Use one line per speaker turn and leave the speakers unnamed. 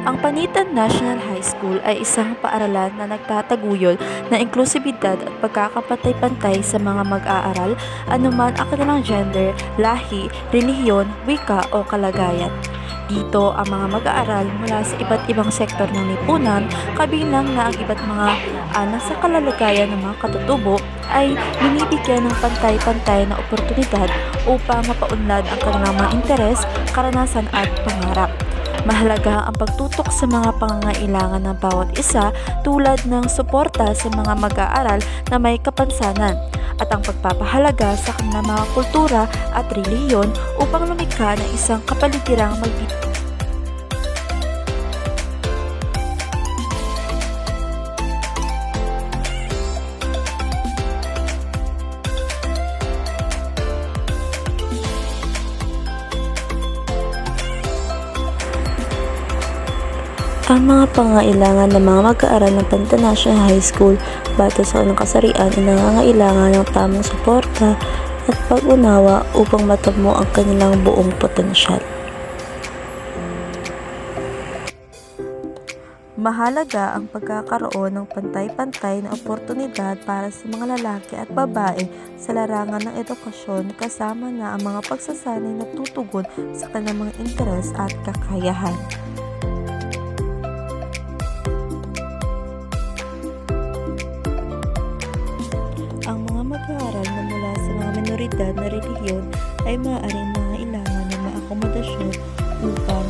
Ang Panitan National High School ay isang paaralan na nagtataguyod ng inklusibidad at pagkakapantay-pantay sa mga mag-aaral, anuman ang kanilang gender, lahi, relihiyon, wika o kalagayan. Dito ang mga mag-aaral mula sa iba't ibang sektor ng lipunan, kabilang na ang iba't mga nasa kalalagayan ng mga katutubo ay binibigyan ng pantay-pantay na oportunidad upang mapaunlad ang kanilang mga interes, karanasan at pangarap. Mahalaga ang pagtutok sa mga pangangailangan ng bawat isa tulad ng suporta sa mga mag-aaral na may kapansanan at ang pagpapahalaga sa kanilang mga kultura at relihiyon upang lumikha ng isang kapalitirang magbibigay. Ang mga pangangailangan ng mga mag-aaral ng Panitan National High School batay sa kanilang kasarian ay nangangailangan ng tamang suporta at pag-unawa upang matamo ang kanilang buong potensyal. Mahalaga ang pagkakaroon ng pantay-pantay na oportunidad para sa mga lalaki at babae sa larangan ng edukasyon kasama na ang mga pagsasanay na tutugon sa kanilang mga interes at kakayahan. Ang mga mag-aaral na mula sa mga minoridad na relihiyon ay maaaring nangangailangan ng mga akomodasyon upang